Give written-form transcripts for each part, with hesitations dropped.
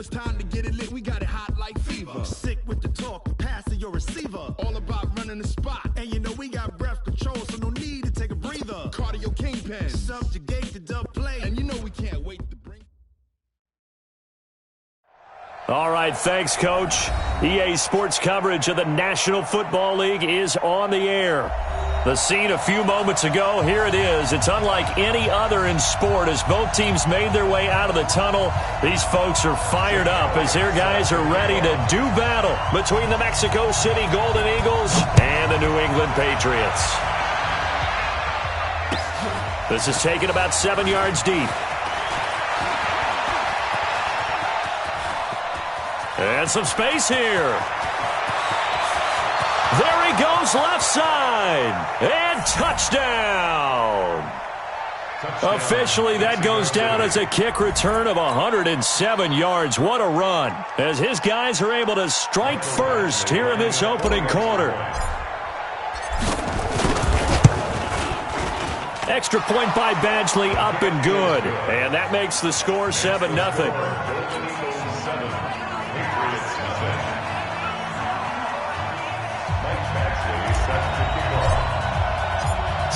it's time to get it lit, we got it hot like fever. I'm sick with the talk, passing your receiver. All about running the spot. And you know we got breath control, so no need to take a breather. Cardio kingpin, subjugate the dub play. And you know we can't wait to bring... All right, thanks, Coach. EA Sports coverage of the National Football League is on the air. The scene a few moments ago, here it is. It's unlike any other in sport as both teams made their way out of the tunnel. These folks are fired up as their guys are ready to do battle between the Mexico City Golden Eagles and the New England Patriots. This is taken about 7 yards deep. And some space here. There he goes left side. And touchdown. Officially, that goes down as a kick return of 107 yards. What a run. As his guys are able to strike first here in this opening quarter. Extra point by Badgley, up and good. And that makes the score 7-0.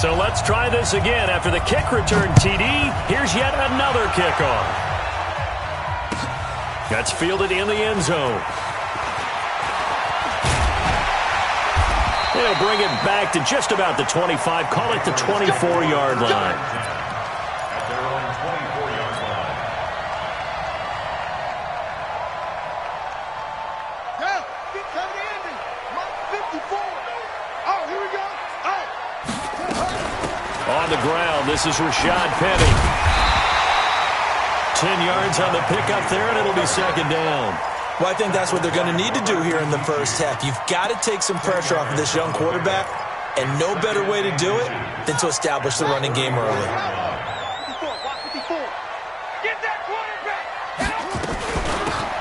So let's try this again. After the kick return TD, here's yet another kickoff. That's fielded in the end zone. They'll bring it back to just about the 25. Call it the 24-yard line. The ground. This is Rashad Penny. 10 yards on the pickup there, and it'll be second down. Well, I think that's what they're going to need to do here in the first half. You've got to take some pressure off of this young quarterback, and no better way to do it than to establish the running game early.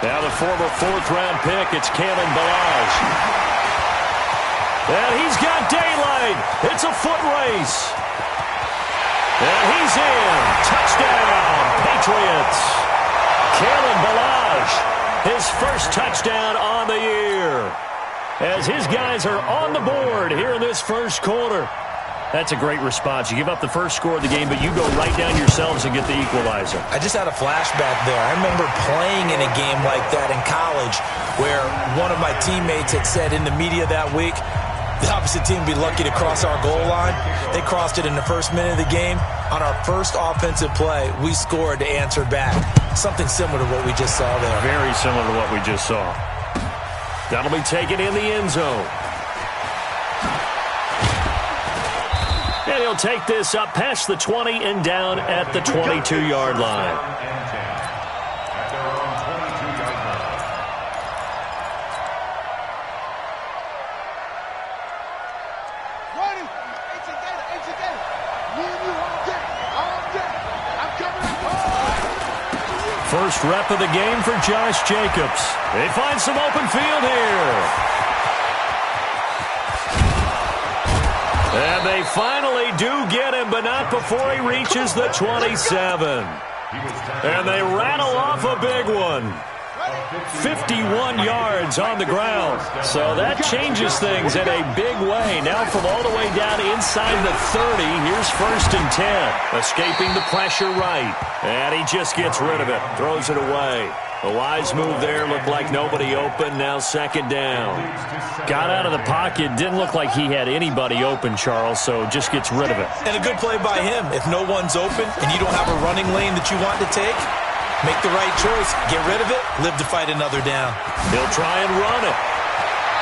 Now the former fourth-round pick, it's Kalen Ballage. And he's got daylight. It's a foot race. And he's in. Touchdown, Patriots. Kalen Ballage, his first touchdown on the year. As his guys are on the board here in this first quarter. That's a great response. You give up the first score of the game, but you go right down yourselves and get the equalizer. I just had a flashback there. I remember playing in a game like that in college where one of my teammates had said in the media that week, the opposite team would be lucky to cross our goal line. They crossed it in the first minute of the game. On our first offensive play, we scored to answer back. Something similar to what we just saw there. Very similar to what we just saw. That'll be taken in the end zone. And he'll take this up past the 20 and down at the 22-yard line. First rep of the game for Josh Jacobs. They find some open field here. And they finally do get him, but not before he reaches the 27. And they rattle off a big one. 51 yards on the ground. So that changes things in a big way. Now from all the way down inside the 30, here's 1st and 10. Escaping the pressure right. And he just gets rid of it. Throws it away. A wise move there. Looked like nobody open. Now second down. Got out of the pocket. Didn't look like he had anybody open, Charles, so just gets rid of it. And a good play by him. If no one's open and you don't have a running lane that you want to take, make the right choice. Get rid of it. Live to fight another down. He'll try and run it.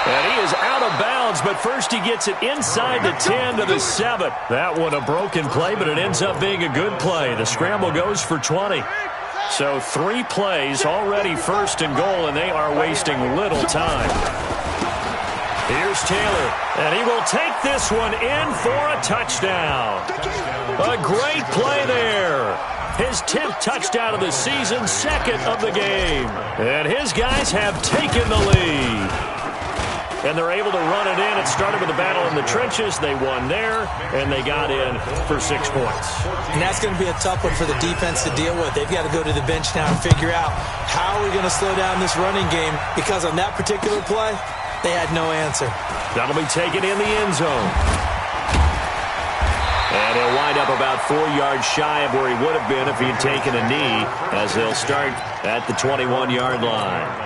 And he is out of bounds, but first he gets it inside the 10 to the 7. That one a broken play, but it ends up being a good play. The scramble goes for 20. So 3 plays already 1st and goal, and they are wasting little time. Here's Taylor, and he will take this one in for a touchdown. A great play there. His 10th touchdown of the season, 2nd of the game. And his guys have taken the lead. and they're able to run it in. It started with a battle in the trenches. They won there, and they got in for 6 points. And that's going to be a tough one for the defense to deal with. They've got to go to the bench now and figure out how are we going to slow down this running game, because on that particular play, they had no answer. That'll be taken in the end zone. And he'll wind up about 4 yards shy of where he would have been if he had taken a knee, as they'll start at the 21-yard line.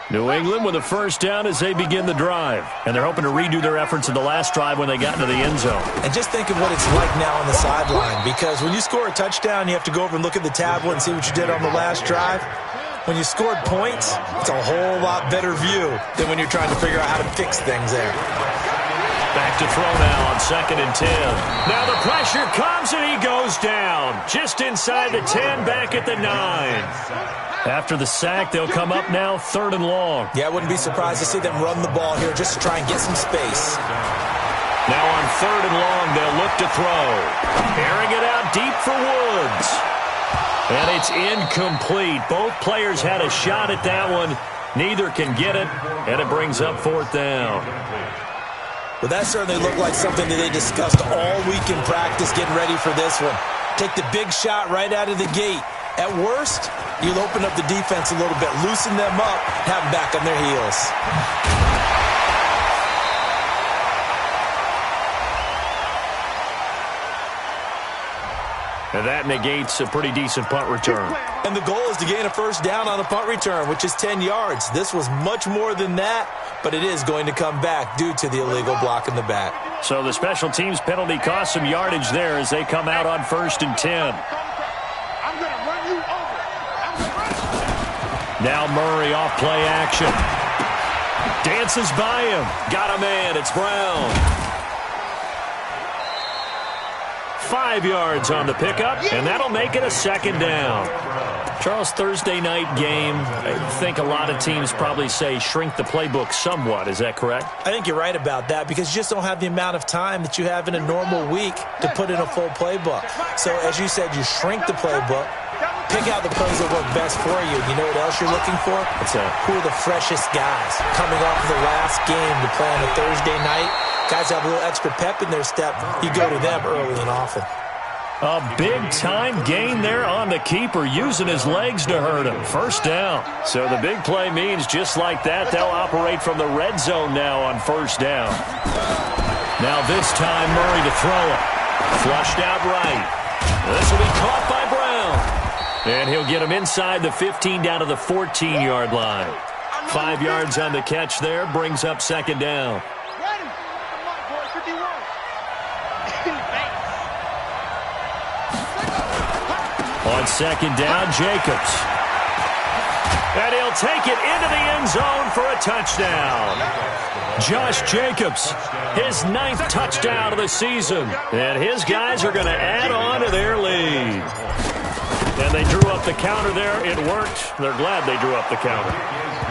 New England with a first down as they begin the drive. And they're hoping to redo their efforts in the last drive when they got into the end zone. And just think of what it's like now on the sideline, because when you score a touchdown, you have to go over and look at the tablet and see what you did on the last drive. When you scored points, it's a whole lot better view than when you're trying to figure out how to fix things there. Back to throw now on 2nd and 10. Now the pressure comes and he goes down. Just inside the 10, back at the 9. After the sack, they'll come up now 3rd and long. Yeah, I wouldn't be surprised to see them run the ball here just to try and get some space. Now on 3rd and long, they'll look to throw. Airing it out deep for Woods. And it's incomplete. Both players had a shot at that one. Neither can get it, and it brings up 4th down. Well, that certainly looked like something that they discussed all week in practice getting ready for this one. Take the big shot right out of the gate. At worst, you'll open up the defense a little bit, loosen them up, have them back on their heels. And that negates a pretty decent punt return. And the goal is to gain a first down on a punt return, which is 10 yards. This was much more than that, but it is going to come back due to the illegal block in the back. So the special teams penalty cost some yardage there as they come out on 1st and 10. Now Murray off play action. Dances by him. Got a man. It's Brown. 5 yards on the pickup, and that'll make it a 2nd down. Charles, Thursday night game, I think a lot of teams probably say shrink the playbook somewhat. Is that correct? I think you're right about that, because you just don't have the amount of time that you have in a normal week to put in a full playbook. So, as you said, you shrink the playbook, pick out the plays that work best for you. You know what else you're looking for? Who are the freshest guys coming off of the last game to play on a Thursday night? Guys have a little extra pep in their step. You go to them early and often. A big-time gain there on the keeper, using his legs to hurt him. First down. So the big play means just like that, they'll operate from the red zone now on 1st down. Now this time, Murray to throw it. Flushed out right. This will be caught by Brown. And he'll get him inside the 15 down to the 14-yard line. 5 yards on the catch there, brings up 2nd down. On 2nd down, Jacobs. And he'll take it into the end zone for a touchdown. Josh Jacobs, his 9th touchdown of the season. And his guys are going to add on to their lead. And they drew up the counter there. It worked. They're glad they drew up the counter.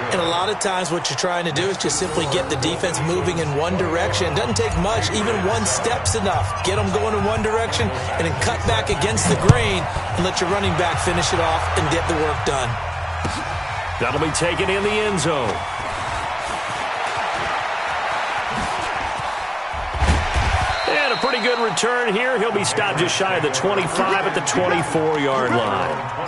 And a lot of times what you're trying to do is just simply get the defense moving in one direction. It doesn't take much. Even one step's enough. Get them going in one direction and then cut back against the grain and let your running back finish it off and get the work done. That'll be taken in the end zone. And a pretty good return here. He'll be stopped just shy of the 25 at the 24-yard line.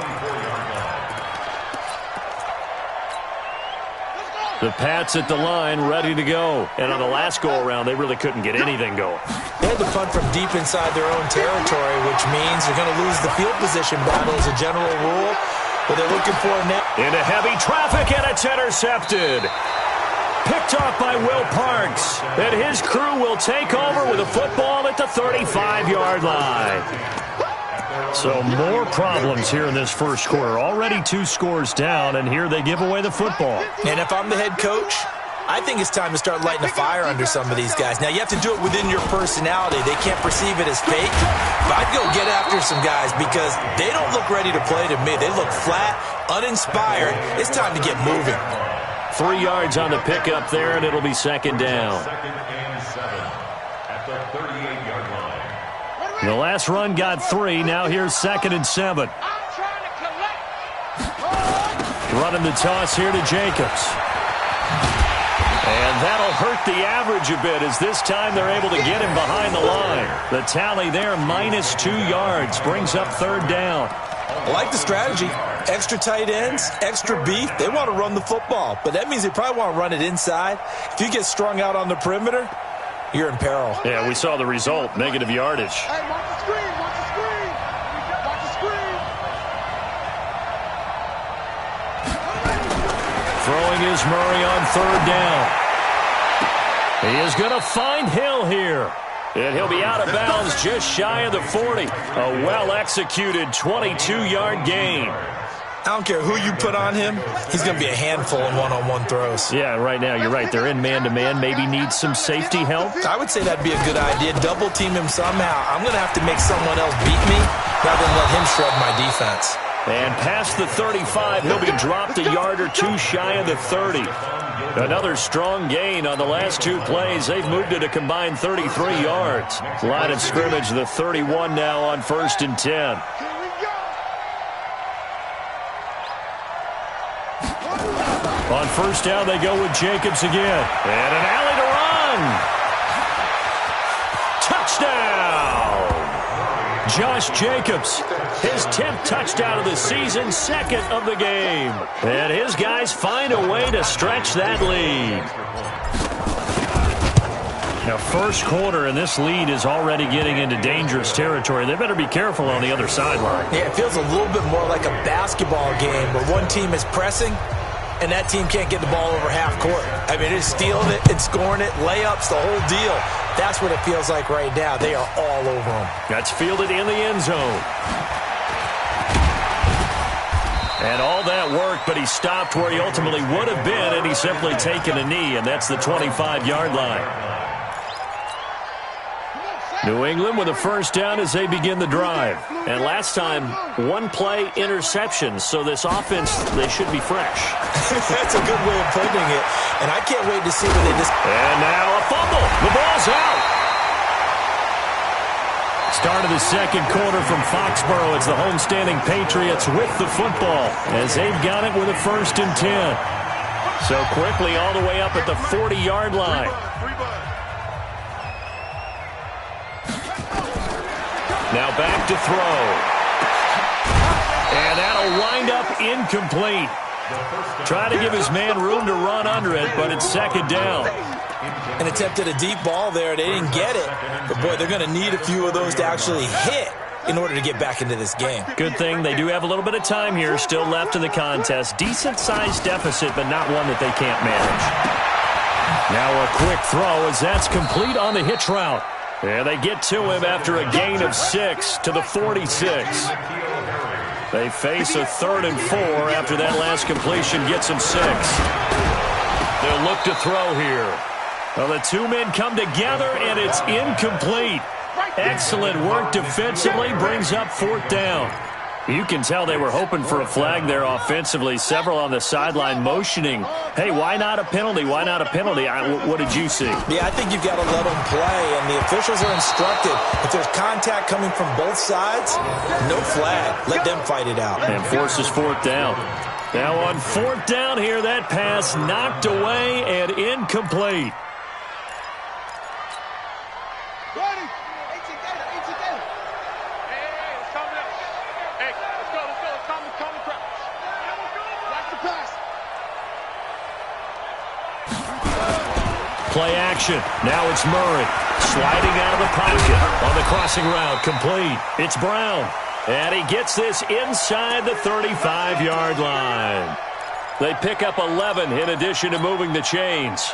The Pats at the line, ready to go. And on the last go-around, they really couldn't get anything going. They had to punt from deep inside their own territory, which means you're going to lose the field position battle as a general rule. But they're looking for now. Into heavy traffic, and it's intercepted. Picked off by Will Parks. And his crew will take over with a football at the 35-yard line. So more problems here in this first quarter. Already 2 scores down, and here they give away the football. And if I'm the head coach, I think it's time to start lighting a fire under some of these guys. Now, you have to do it within your personality. They can't perceive it as fake. But I'd go get after some guys because they don't look ready to play to me. They look flat, uninspired. It's time to get moving. 3 yards on the pickup there, and it'll be 2nd down. Second and 7 at the 38-yard line. The last run got 3. Now here's 2nd and 7. Running the toss here to Jacobs. And that'll hurt the average a bit as this time they're able to get him behind the line. The tally there, -2 yards, brings up 3rd down. I like the strategy. Extra tight ends, extra beef. They want to run the football, but that means they probably want to run it inside. If you get strung out on the perimeter, you're in peril. Yeah, we saw the result, negative yardage. Hey, watch the screen, watch the screen. Watch the screen. Throwing is Murray on 3rd down. He is going to find Hill here. And he'll be out of bounds just shy of the 40. A well-executed 22-yard gain. I don't care who you put on him. He's going to be a handful in one-on-one throws. Yeah, right now, you're right. They're in man-to-man. Maybe need some safety help. I would say that'd be a good idea. Double team him somehow. I'm going to have to make someone else beat me rather than let him shred my defense. And past the 35, he'll be dropped a yard or 2 shy of the 30. Another strong gain on the last 2 plays. They've moved it a combined 33 yards. Line of scrimmage, the 31 now on 1st and 10. On 1st down, they go with Jacobs again. And an alley to run. Touchdown! Josh Jacobs, his 10th touchdown of the season, 2nd of the game. And his guys find a way to stretch that lead. Now, 1st quarter, and this lead is already getting into dangerous territory. They better be careful on the other sideline. Yeah, it feels a little bit more like a basketball game where one team is pressing and that team can't get the ball over half court. I mean, it's stealing it, it's scoring it, layups, the whole deal. That's what it feels like right now. They are all over them. That's fielded in the end zone. And all that worked, but he stopped where he ultimately would have been, and he's simply taken a knee, and that's the 25-yard line. New England with a 1st down as they begin the drive. And last time, 1-play interception, so this offense, they should be fresh. That's a good way of putting it, and I can't wait to see what they just... And now a fumble. The ball's out. Start of the 2nd quarter from Foxborough. It's the homestanding Patriots with the football as they've got it with a 1st and 10. So quickly all the way up at the 40-yard line. Now back to throw. And that'll wind up incomplete. Trying to give his man room to run under it, but it's 2nd down. An attempt at a deep ball there. They didn't get it. But, boy, they're going to need a few of those to actually hit in order to get back into this game. Good thing they do have a little bit of time here still left in the contest. Decent-sized deficit, but not one that they can't manage. Now a quick throw as that's complete on the hitch route. And they get to him after a gain of 6 to the 46. They face a 3rd and 4 after that last completion gets them 6. They'll look to throw here. Well, the 2 men come together, and it's incomplete. Excellent work defensively, brings up 4th down. You can tell they were hoping for a flag there offensively. Several on the sideline motioning, hey, why not a penalty? Why not a penalty? What did you see? Yeah, I think you've got to let them play, and the officials are instructed. If there's contact coming from both sides, no flag. Let them fight it out. And forces 4th down. Now on 4th down here, that pass knocked away and incomplete. Play action. Now it's Murray. Sliding out of the pocket on the crossing route. Complete. It's Brown. And he gets this inside the 35-yard line. They pick up 11 in addition to moving the chains.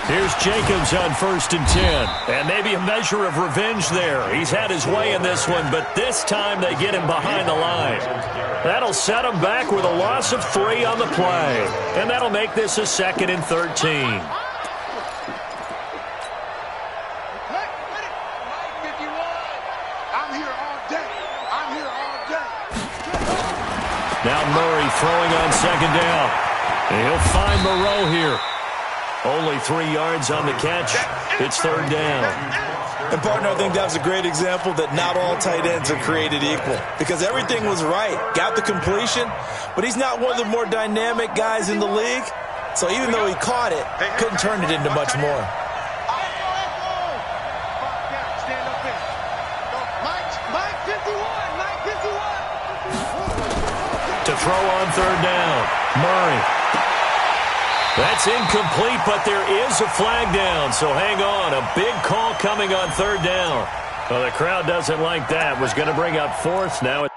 Here's Jacobs on 1st and 10. And maybe a measure of revenge there. He's had his way in this one, but this time they get him behind the line. That'll set him back with a loss of 3 on the play. And that'll make this a 2nd and 13. Now Murray throwing on 2nd down. And he'll find Moreau here. Only 3 yards on the catch. It's third down. And, partner, I think that was a great example that not all tight ends are created equal, because everything was right. Got the completion, but he's not one of the more dynamic guys in the league. So even though he caught it, couldn't turn it into much more. To throw on third down, Murray. That's incomplete, but there is a flag down, so hang on. A big call coming on third down. Well, the crowd doesn't like that. Was going to bring up fourth now.